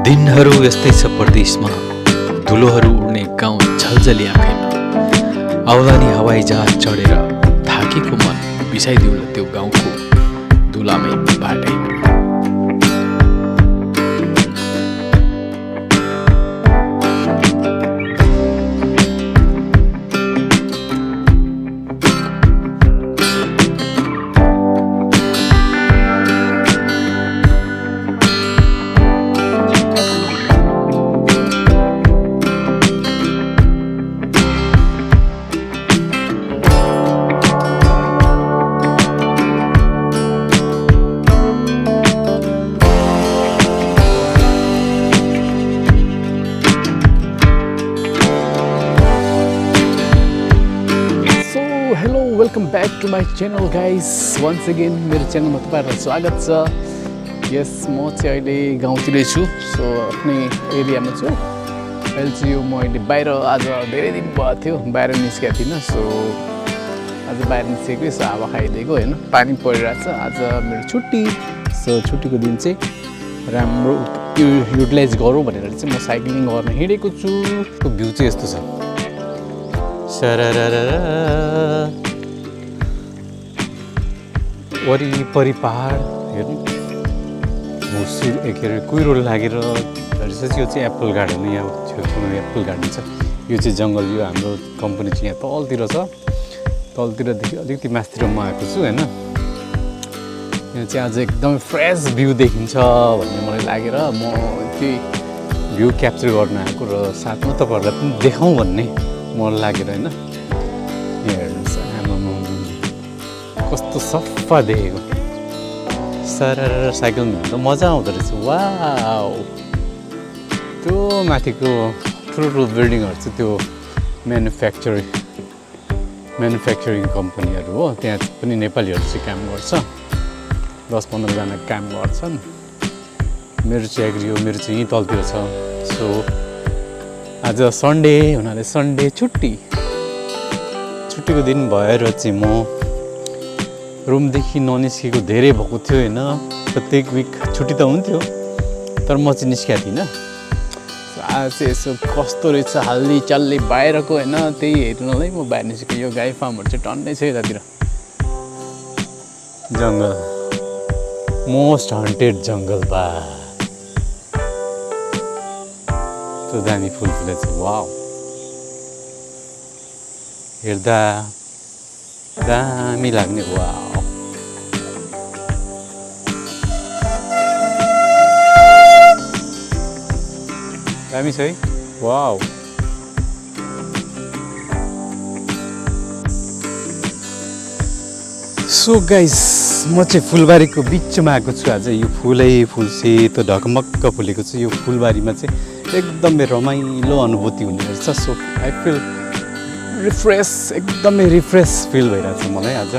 दिनहरू यस्तै छ परदेशमा, धुलोहरू उड्ने गाउँ झल्झली आँखैमा। आउलानी हवाई जहाज चढेर थाकेको मन बिसाइदिउला त्यो गाउँको दुलामै बाटैमा। Welcome back to my channel guys. Once again मेरो च्यानलमा तपाईँहरूलाई स्वागत छ। यस म चाहिँ अहिले गाउँतिर छु, सो आफ्नै एरियामा छु। अहिले चाहिँ यो म अहिले बाहिर आज धेरै दिन भएको थियो बाहिर निस्केको थिइनँ, सो आज बाहिर निस्केको यसो हावा खाइदिएको होइन, पानी परिरहेको छ। आज मेरो छुट्टी, सो छुट्टीको दिन चाहिँ राम्रो युटिलाइज गरौँ भनेर चाहिँ म साइक्लिङ गर्न हिँडेको छु। भ्यू चाहिँ यस्तो छ, वरिपरि पहाड हेर्नु, के अरे कुहिरो लागेर धरिसकेपछि। यो चाहिँ एप्पल गार्डन, यहाँ छेउछाउमा एप्पल गार्डन छ। यो चाहिँ जङ्गल, यो हाम्रो कम्पनी चाहिँ यहाँ तलतिर छ। तलतिरदेखि अलिकति माथितिर म आएको छु होइन। यो चाहिँ आज एकदमै फ्रेस भ्यू देखिन्छ भन्ने मलाई लागेर म त्यही भ्यू क्याप्चर गर्न आएको र साथमा तपाईँहरूलाई पनि देखाउँ भन्ने मलाई लागेर होइन। हेर्नुहोस् कस्तो सफा देखेको, सरर साइकलमा त मजा आउँदो रहेछ। वाउ, त्यो माथिको ठुलो बिल्डिङहरू चाहिँ त्यो म्यानुफ्याक्चरिङ कम्पनीहरू हो। त्यहाँ पनि नेपालीहरू चाहिँ काम गर्छ, 10-15 जना काम गर्छन्। मेरो चाहिँ एग्री हो, मेरो चाहिँ यहीँ तलतिर छ। सो आज सन्डे हुनाले सन्डे छुट्टीको दिन भएर चाहिँ म रुमदेखि ननिस्केको धेरै भएको थियो होइन। प्रत्येक विक छुट्टी त हुन्थ्यो, तर म चाहिँ निस्केको थिइनँ। आज चाहिँ यसो कस्तो रहेछ हाल्ली चाल्ली बाहिरको होइन, त्यही हेर्नलाई म बाहिर निस्केँ। यो गाई फार्महरू चाहिँ टन्नै छ यतातिर। जङ्गल, मोस्ट हन्टेड जङ्गल बा, त्यो दामी फुल फुलेछ। वाउ, हेर्दा दामी लाग्ने। वाउ, दामी छ है। वाउ, सो गाइस म चाहिँ फुलबारीको बिचमा आएको छु आज। यो फुलै फुल सेतो ढकमक्क फुलेको छ। यो फुलबारीमा चाहिँ एकदमै रमाइलो अनुभूति हुने रहेछ। सो आई फिल एकदमै रिफ्रेस फिल भइरहेछ मलाई आज।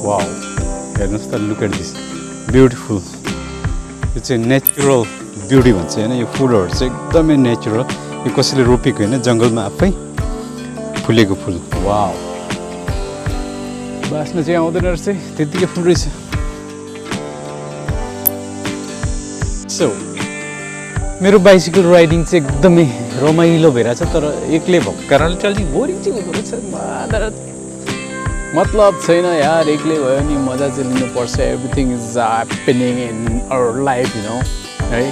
वाउ, हेर्नुहोस् त, लुक एट दिस ब्युटिफुल। यो चाहिँ नेचुरल ब्युटी भन्छ होइन। यो फुलहरू चाहिँ एकदमै नेचुरल, यो कसैले रोपेको होइन, जङ्गलमा आफै फुलेको फुल। वाउ, बाँच्न चाहिँ आउँदैन रहेछ, त्यत्तिकै फुल रहेछ। सो मेरो बाइसिकल राइडिङ चाहिँ एकदमै रमाइलो भइरहेछ, तर एक्लै भएको कारणले चाहिँ अलिक बोरिङ चाहिँ हुँदो रहेछ। मतलब छैन यार, एक्लै भयो नि मजा चाहिँ लिनुपर्छ। Everything is happening in our life you know है।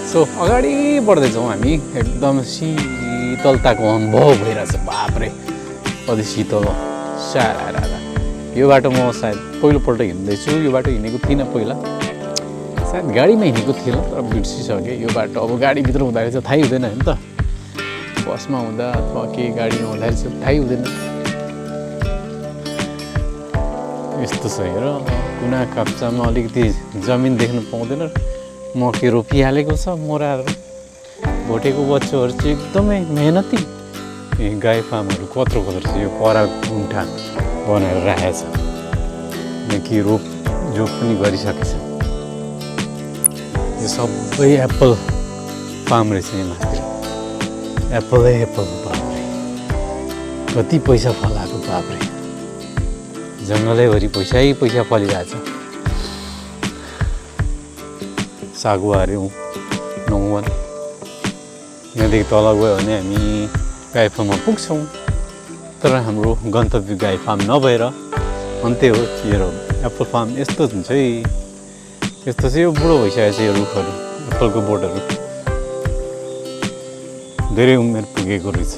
सो अगाडि बढ्दैछौँ हामी, एकदम शीतलताको अनुभव भइरहेछ। बाप्रे, कति शीतल हो, सारा। यो बाटो म सायद पहिलोपल्ट हिँड्दैछु। यो बाटो हिँडेको थिइनँ पहिला, सायद गाडीमा हिँडेको थिएन, तर बिर्सिसकेँ यो बाटो। अब गाडीभित्र हुँदाखेरि चाहिँ थाहै हुँदैन होइन त, बसमा हुँदा अथवा केही गाडीमा हुँदाखेरि चाहिँ थाहै हुँदैन। यस्तो छ हेर, कुना काप्चामा अलिकति जमिन देख्नु पाउँदैन। मकै रोपिहालेको छ, मोराहरू भोटेको बच्चोहरू चाहिँ एकदमै मेहनती। गाई फार्महरू कत्रो छ, यो परा गुन्ठा बनाएर राखेको छ, कि जोप पनि गरिसकेछ। यो सबै एप्पल फार्म रहेछ यहाँ माथितिर, एप्पलै एप्पल। बाप्रे, कति पैसा फलाएको, बाप्रे, जङ्गलैभरि पैसा फलिरहेछ। सागुवाहरू नो वान यहाँदेखि तल गयो भने हामी गाई फार्ममा पुग्छौँ तर हाम्रो गन्तव्य गाई फार्म नभएर अन्त्य हो यो एप्पल फार्म यस्तो हुन्छ है यस्तो चाहिँ यो बुढो भइसकेको छ यो रुखहरू एप्पलको बोटहरू धेरै उमेर पुगेको रहेछ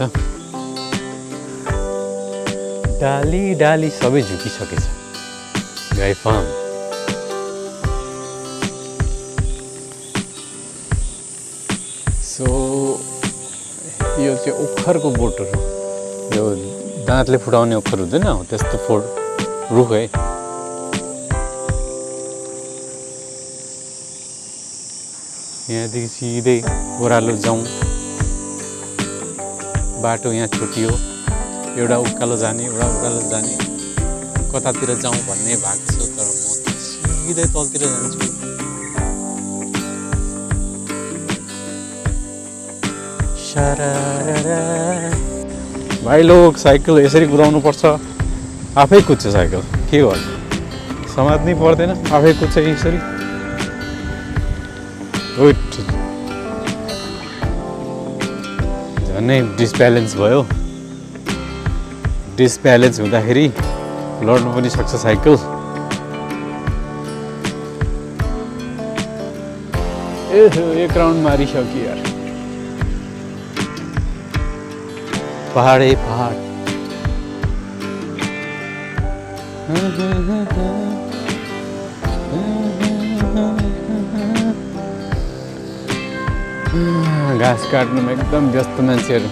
डाली डाली सबै झुकिसकेछ गाई फार्म सो यो चाहिँ ओखरको बोटहरू यो दाँतले फुटाउने ओखर हुँदैन हो त्यस्तो रुख है यहाँदेखि सिधै ओह्रालो जाउँ बाटो यहाँ छुट्टियो एउटा उकालो जाने एउटा ओह्रालो जाने कतातिर जाउँ भन्ने भाग छ तर म सिधै तलतिर जान्छु भाइ लोग साइकल यसरी कुदाउनु पर्छ आफै कुद्छ साइकल के गर्नु समात्नै पर्दैन आफै कुद्छ यसरी झन्नै डिसब्यालेन्स भयो डिसब्यालेन्स हुँदाखेरि लड्नु पनि सक्छ साइकल एक राउन्ड मारिसक्यो यार पहाडै पहाड घाँस काट्नुमा एकदम व्यस्त मान्छेहरू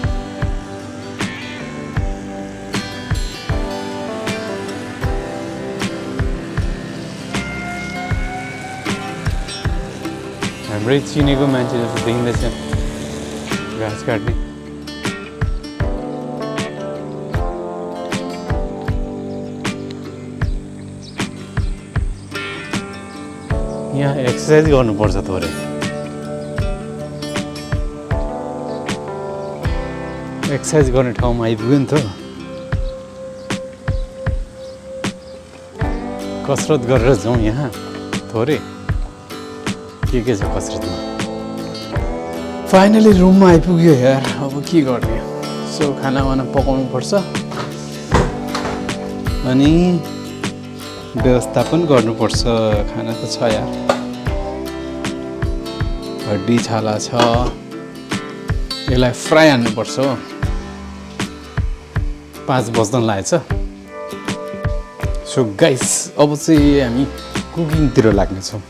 हाम्रै चिनेको मान्छे जस्तो देखिँदैछ घाँस काट्ने यहाँ एक्सर्साइज गर्नुपर्छ थोरै एक्सर्साइज गर्ने ठाउँमा आइपुग्यो नि त कसरत गरेर जाउँ यहाँ थोरै के छ कसरतमा फाइनली रुममा आइपुग्यो यार अब के गर्ने सो खानावाना पकाउनु पर्छ अनि व्यवस्थापन गर्नुपर्छ खाना त छ यार हड्डी छाला छ यसलाई फ्राई हान्नुपर्छ हो 5 बज्न लागेछ सो गाइस अब चाहिँ हामी कुकिङतिर लाग्नेछौँ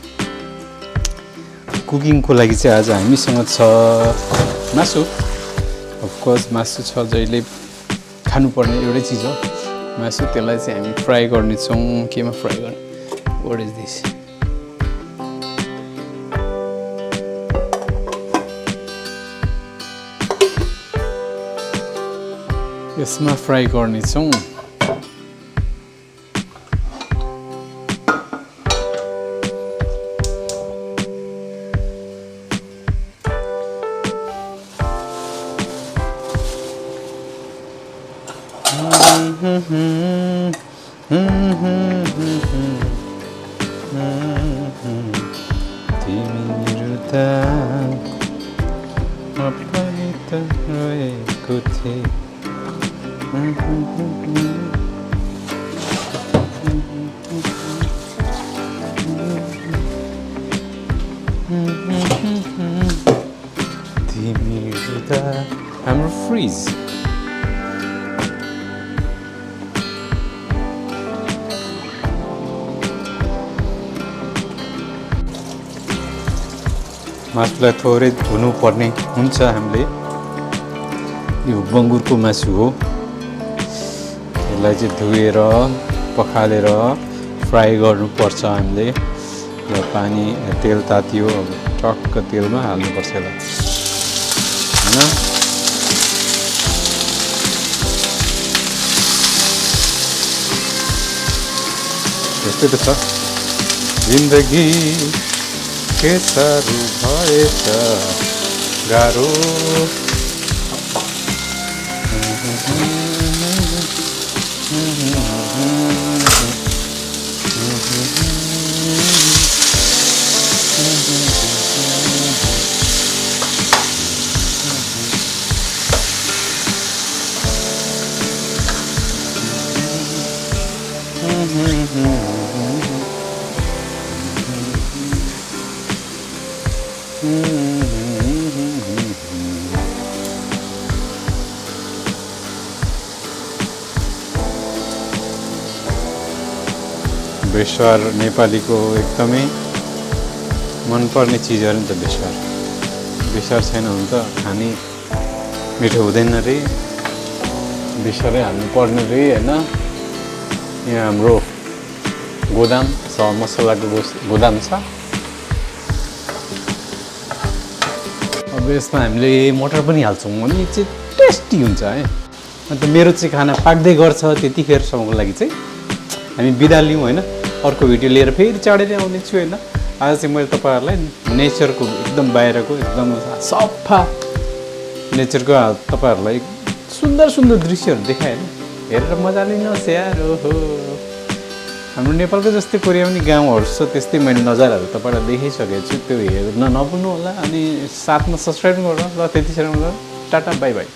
कुकिङको लागि चाहिँ आज हामीसँग छ मासु अफकोर्स मासु छ जहिले खानुपर्ने एउटै चिज हो मासु त्यसलाई चाहिँ हामी फ्राई गर्नेछौँ केमा फ्राई गर्ने व्हाट इज दिस यसमा फ्राई गर्नेछौँ हाम्रो फ्रिज मासुलाई थोरै धुनुपर्ने हुन्छ हामीले यो बङ्गुरको मासु हो यसलाई चाहिँ धोएर पखालेर फ्राई गर्नुपर्छ हामीले र पानी तेल तातियो अब टक्क तेलमा हाल्नुपर्छ यसलाई हैन त्यस्तै त छ जिन्दगी के साह्रो भएछ गाह्रो बेसार नेपालीको एकदमै मनपर्ने चिजहरू नि त बेसार। बेसार छैन भने त खाने मिठो हुँदैन रे। बेसारै हाल्नु पर्ने रे होइन। यहाँ हाम्रो गोदाम छ, मसलाको गोदाम छ। अब यसमा हामीले मटर पनि हाल्छौँ भने चाहिँ टेस्टी हुन्छ है। अन्त मेरो चाहिँ खाना पाक्दै गर्छ त्यतिखेरसम्मको लागि चाहिँ हामी बिदा लिउँ होइन। अर्को भिडियो लिएर फेरि चढेरै आउने छु होइन। आज चाहिँ मैले तपाईँहरूलाई नेचरको एकदम बाहिरको एकदम सफा नेचरको तपाईँहरूलाई सुन्दर सुन्दर दृश्यहरू देखाएँ होइन। हेरेर मजा लिनुहोस् यार। ओहो, हाम्रो नेपालको जस्तै कोरिया पनि गाउँहरू छ, त्यस्तै मैले नजाराहरू तपाईँलाई देखाइसकेको छु। त्यो हेर्न नभुल्नु होला अनि साथमा सब्सक्राइब गर्नु ल। त्यतिखेर टाटा बाई बाई।